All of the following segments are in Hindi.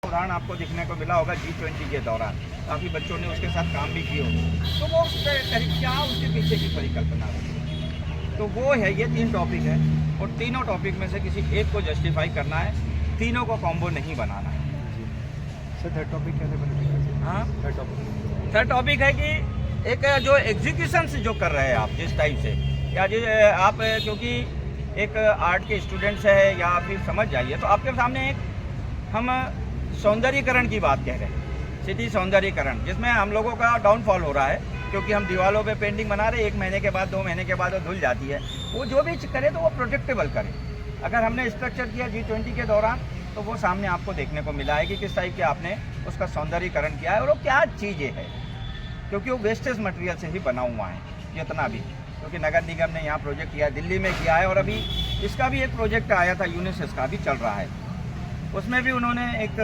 उदाहरण आपको दिखने को मिला होगा G20 के दौरान, काफ़ी बच्चों ने उसके साथ काम भी किए होंगे, तो वो क्या उसके पीछे की परिकल्पना होगी। तो वो है, ये 3 टॉपिक है और तीनों टॉपिक में से किसी एक को जस्टिफाई करना है, तीनों को कॉम्बो नहीं बनाना है। सर थर्ड टॉपिक क्या है? हाँ, थर्ड टॉपिक है कि एक जो एग्जीक्यूशन जो कर रहे हैं आप जिस टाइप से, या जो आप क्योंकि एक आर्ट के स्टूडेंट्स है या फिर समझ जाइए, तो आपके सामने एक हम सौंदर्यीकरण की बात कह रहे हैं, सिटी सौंदर्यीकरण, जिसमें हम लोगों का डाउनफॉल हो रहा है, क्योंकि हम दीवारों पे पेंटिंग बना रहे हैं, 1 महीने के बाद 2 महीने के बाद वो धुल जाती है। वो जो भी करे तो वो प्रोटेक्टेबल करे। अगर हमने स्ट्रक्चर किया G20 के दौरान, तो वो सामने आपको देखने को मिला है कि किस टाइप के आपने उसका सौंदर्यीकरण किया है और वो क्या चीज़ें है, क्योंकि वो वेस्टेज मटेरियल से ही बना हुआ है जितना भी, क्योंकि नगर निगम ने यहाँ प्रोजेक्ट किया है, दिल्ली में किया है, और अभी इसका भी एक प्रोजेक्ट आया था यूनिसेफ का, भी चल रहा है। उसमें भी उन्होंने एक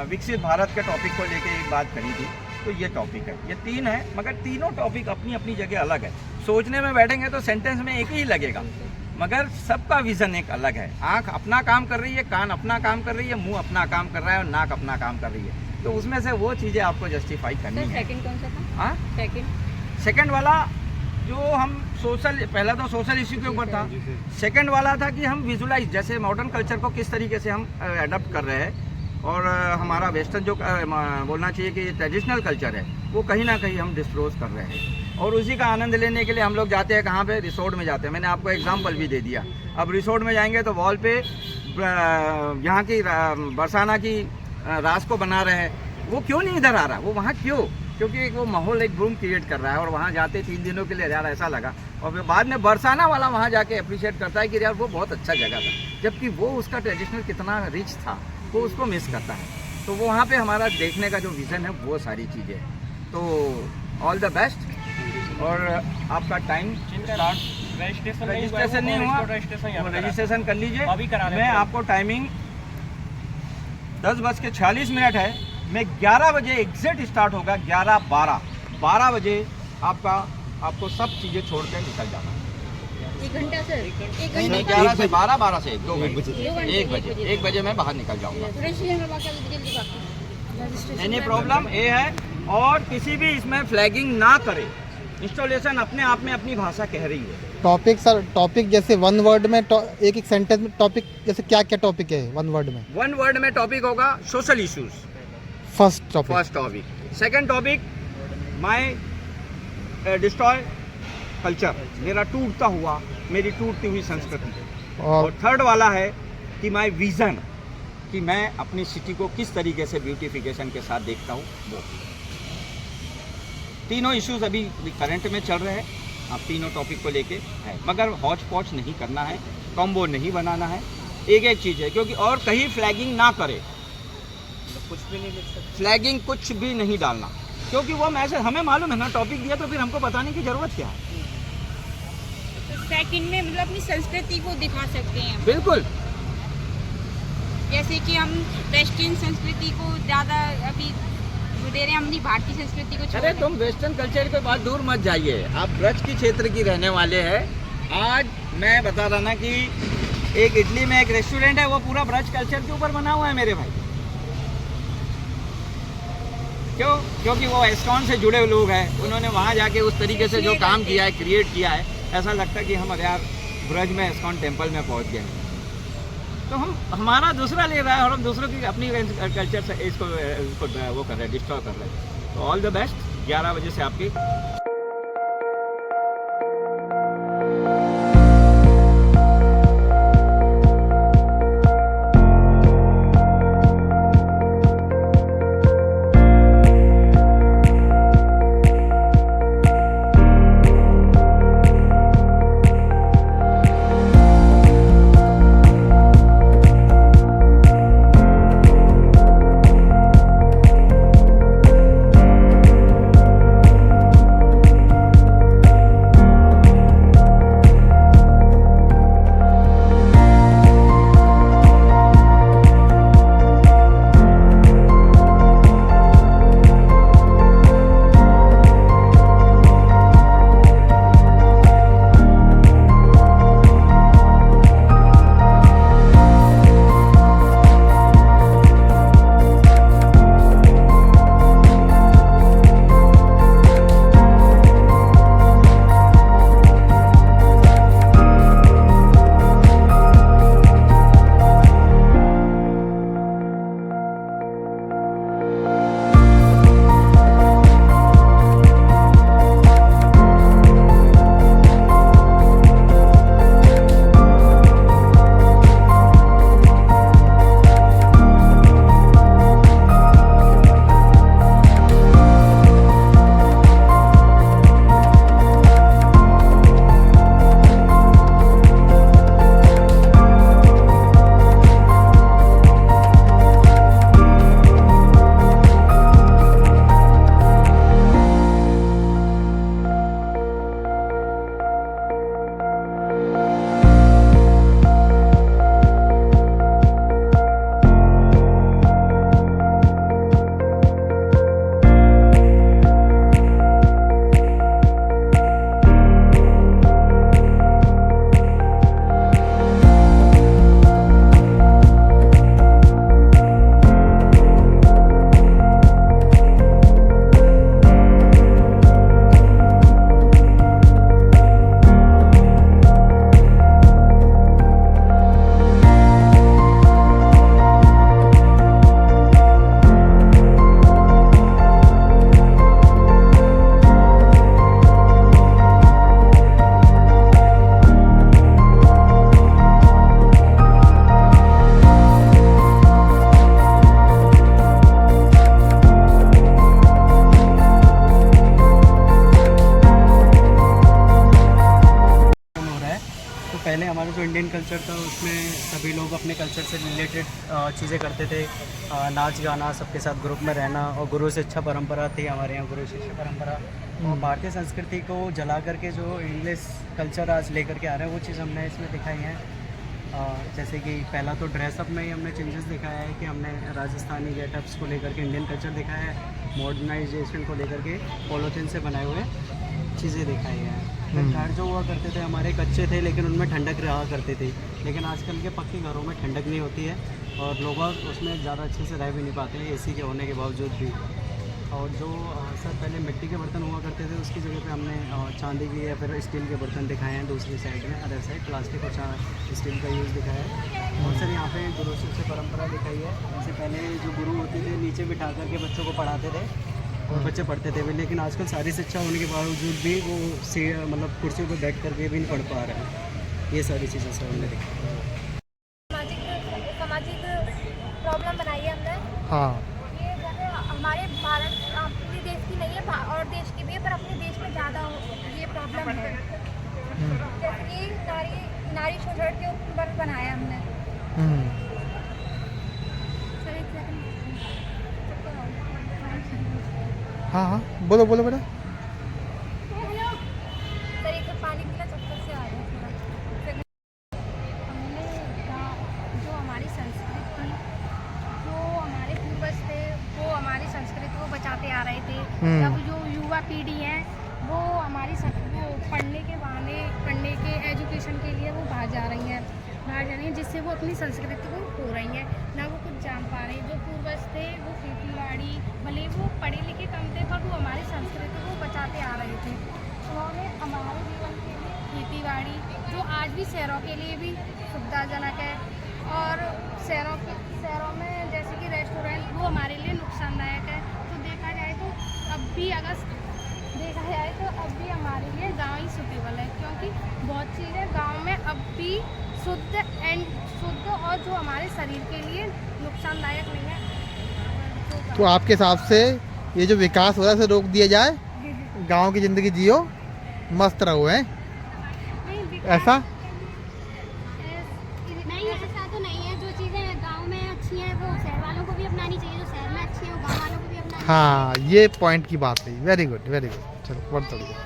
विकसित भारत के टॉपिक को लेके एक बात करी थी। तो ये टॉपिक है, ये 3 है, मगर तीनों टॉपिक अपनी अपनी जगह अलग है। सोचने में बैठेंगे तो सेंटेंस में एक ही लगेगा, मगर सबका विज़न एक अलग है। आँख अपना काम कर रही है, कान अपना काम कर रही है, मुंह अपना काम कर रहा है और नाक अपना काम कर रही है। तो उसमें से वो चीज़ें आपको जस्टिफाई करनी है। सेकंड कौन सा था? हाँ, सेकंड वाला जो हम सोशल, पहला तो सोशल इश्यू के ऊपर था, सेकंड वाला था कि हम विजुलाइज, जैसे मॉडर्न कल्चर को किस तरीके से हम अडॉप्ट कर रहे हैं, और हमारा वेस्टर्न जो बोलना चाहिए कि ट्रेडिशनल कल्चर है, वो कहीं ना कहीं हम डिस्क्लोज कर रहे हैं। और उसी का आनंद लेने के लिए हम लोग जाते हैं कहाँ पे? रिसोर्ट में जाते हैं। मैंने आपको एग्जांपल भी दे दिया। अब रिसोर्ट में जाएंगे तो वॉल पे यहाँ की बरसाना की रास को बना रहे हैं, वो क्यों नहीं इधर आ रहा? वो वहाँ क्यों? क्योंकि वो माहौल एक बूम क्रिएट कर रहा है, और वहाँ जाते 3 दिनों के लिए यार ऐसा लगा, और फिर बाद में बरसाना वाला वहाँ जाके अप्रिशिएट करता है कि यार वो बहुत अच्छा जगह था, जबकि वो उसका ट्रेडिशनल कितना रिच था, वो उसको मिस करता है। तो वो वहाँ पे हमारा देखने का जो विज़न है वो सारी चीज़ें। तो ऑल द बेस्ट, और आपका टाइम रजिस्ट्रेशन नहीं हुआ, रजिस्ट्रेशन कर लीजिए। अभी करा मैं आपको टाइमिंग 10:46 है, मैं 11 बजे एग्जैक्ट स्टार्ट होगा, 11-12 बजे आपको सब चीज़ें छोड़ कर निकल जाना है। 1 घंटा सर? 1 नहीं, घंटा 11 से 12, 12 से 2 घंटे, 1 बजे मैं बाहर निकल जाऊँगा। एनी प्रॉब्लम ये है, और किसी भी इसमें फ्लैगिंग ना करे। इंस्टॉलेशन अपने आप में अपनी भाषा कह रही है। टॉपिक सर, टॉपिक जैसे 1 वर्ड में, एक सेंटेंस में टॉपिक जैसे क्या क्या टॉपिक है 1 वर्ड में? 1 वर्ड में टॉपिक होगा social issues, first first topic. Second topic my destroy culture, मेरा टूटता हुआ, मेरी टूटती हुई संस्कृति। और थर्ड वाला है कि माय विजन, कि मैं अपनी सिटी को किस तरीके से ब्यूटिफिकेशन के साथ देखता हूँ। वो तीनों इश्यूज अभी करंट में चल रहे हैं, आप तीनों टॉपिक को लेके है, मगर हौच पौच नहीं करना है, कॉम्बो नहीं बनाना है, एक एक चीज़ है। क्योंकि और कहीं फ्लैगिंग ना करे, कुछ भी नहीं लिख सकते, फ्लैगिंग कुछ भी नहीं डालना, क्योंकि वो मैसेज हमें मालूम है ना, टॉपिक दिया तो फिर हमको बताने की ज़रूरत क्या है। सेकंड में मतलब अपनी संस्कृति को दिखा सकते हैं, बिल्कुल। जैसे कि हम वेस्टर्न संस्कृति को ज़्यादा अभी दे रहे हैं, अपनी भारतीय संस्कृति को छोड़ अरे रहे हैं। तुम वेस्टर्न कल्चर के बाद दूर मत जाइए, आप ब्रज की क्षेत्र की रहने वाले हैं। आज मैं बता रहा ना कि एक इटली में एक रेस्टोरेंट है, वो पूरा ब्रज कल्चर के ऊपर बना हुआ है मेरे भाई। क्यों? क्योंकि वो एस्कॉन से जुड़े लोग हैं, उन्होंने वहाँ जाके उस तरीके से जो काम किया है, क्रिएट किया है, ऐसा लगता है कि हम यार ब्रज में एस्कॉन टेम्पल में पहुँच गए। तो हम हमारा दूसरा ले रहा है और हम दूसरों की अपनी कल्चर से इसको वो कर रहे हैं, डिस्ट्रॉय कर रहे हैं। तो ऑल द बेस्ट, 11 बजे से आपकी इंडियन कल्चर था, उसमें सभी लोग अपने कल्चर से रिलेटेड चीज़ें करते थे, नाच गाना, सबके साथ ग्रुप में रहना, और गुरु शिक्षा परंपरा थी हमारे यहाँ, गुरु शिक्षा परंपरा। और भारतीय संस्कृति को जला करके जो इंग्लिश कल्चर आज लेकर के आ रहे हैं, वो चीज़ हमने इसमें दिखाई है। जैसे कि पहला तो ड्रेसअप में ही हमने चेंजेस दिखाया है कि हमने राजस्थानी गेटअप्स को लेकर के इंडियन कल्चर दिखाया है, मॉडर्नाइजेशन को लेकर के पॉलीथीन से बनाए हुए चीज़ें दिखाई हैं। फिर घर जो हुआ करते थे हमारे कच्चे थे, लेकिन उनमें ठंडक रहा करते थे, लेकिन आजकल के पक्के घरों में ठंडक नहीं होती है और लोग उसमें ज़्यादा अच्छे से रह भी नहीं पाते हैं एसी के होने के बावजूद भी। और जो सर पहले मिट्टी के बर्तन हुआ करते थे, उसकी जगह पे हमने चांदी के या फिर स्टील के बर्तन दिखाए हैं। दूसरी साइड में अदर साइड प्लास्टिक और स्टील का यूज़ दिखाया है। और सर यहाँ पे गुरु शिष्य परंपरा दिखाई है। जैसे पहले जो गुरु होते थे नीचे बिठा करके बच्चों को पढ़ाते थे और बच्चे पढ़ते थे भी, लेकिन आजकल सारी शिक्षा होने के बावजूद भी वो मतलब कुर्सियों पर बैठ करके भी नहीं पढ़ पा रहे हैं। ये सारी चीज़ें सर हमने देखी। सामाजिक प्रॉब्लम बनाई है हमने। हाँ ये जैसे हमारे भारत अपने देश की नहीं है और देश की भी है, पर अपने देश में ज़्यादा ये प्रॉब्लम है। जैसे कि नारी शोषण के ऊपर बनाया हमने। सर एक सेकंड। हाँ हाँ बोलो बोलो बेटा। सर एक पानी पीना चक्कर से आ रहा है थोड़ा। हमने जो हमारी संस्कृति थी, जो हमारे पूर्वज थे, वो हमारी संस्कृति को बचाते आ रहे थे। अब जो युवा पीढ़ी है वो हमारी वो पढ़ने के बहाने, पढ़ने के एजुकेशन के लिए वो बाहर जा रही हैं, जिससे वो अपनी संस्कृति को खो रही हैं, ना वो कुछ जान पा रही हैं। जो पूर्वज थे वो खेती बाड़ी, भले वो पढ़े लिखे कम थे, पर वो हमारी संस्कृति को बचाते आ रहे थे। उन्होंने हमारे जीवन के लिए खेती बाड़ी, जो आज भी शहरों के लिए भी सुविधाजनक है, और शहरों में जैसे कि रेस्टोरेंट, वो हमारे लिए नुकसानदायक है। तो देखा जाए तो अब भी हमारे लिए गांव ही सूटेबल है, क्योंकि बहुत चीज़ें गांव में अब भी शुद्ध और जो हमारे शरीर के लिए नुकसानदायक नहीं है। तो आपके हिसाब से ये जो विकास हो रहा है इसे रोक दिया जाए, गांव की ज़िंदगी जियो, मस्त रहो हैं, ऐसा नहीं, ऐसा तो नहीं है। जो चीज़ें गांव में अच्छी हैं वो शहर वालों को भी अपनानी चाहिए, जो शहर में अच्छी है वो गांव वालों को भी अपनानी चाहिए। हाँ ये पॉइंट की बात है। Very good very good. चलो बहुत बढ़िया।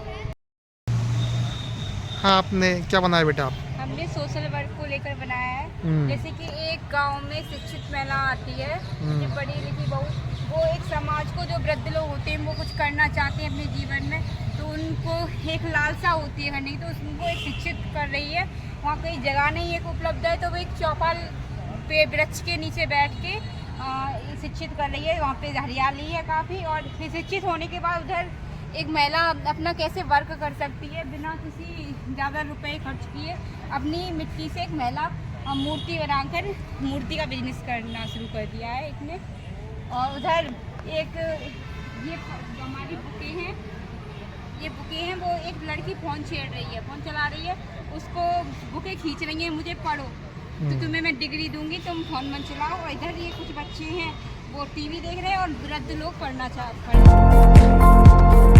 हाँ आपने क्या बनाया बेटा आप? हमने सोशल वर्क को लेकर बनाया है। जैसे कि एक गांव में शिक्षित महिला आती है, जो पढ़ी लिखी बहू, वो एक समाज को, जो वृद्ध लोग होते हैं वो कुछ करना चाहते हैं अपने जीवन में, तो उनको एक लालसा होती है करने की, तो उनको एक शिक्षित कर रही है। वहाँ कोई जगह नहीं है उपलब्ध है, तो वो एक चौपाल पे वृक्ष के नीचे बैठ के शिक्षित कर रही है। वहाँ पे हरियाली है काफ़ी, और शिक्षित होने के बाद उधर एक महिला अपना कैसे वर्क कर सकती है बिना किसी ज़्यादा रुपए खर्च किए। अपनी मिट्टी से एक महिला मूर्ति बनाकर मूर्ति का बिजनेस करना शुरू कर दिया है एक ने। और उधर एक ये हमारी बुके हैं, ये बुके हैं, वो एक लड़की फ़ोन छेड़ रही है, फ़ोन चला रही है, उसको बुके खींच रही है, मुझे पढ़ो तो तुम्हें मैं डिग्री दूंगी, तुम फ़ोन मत चलाओ। और इधर ये कुछ बच्चे हैं वो टीवी देख रहे हैं, और वृद्ध लोग पढ़ना चाहते हैं।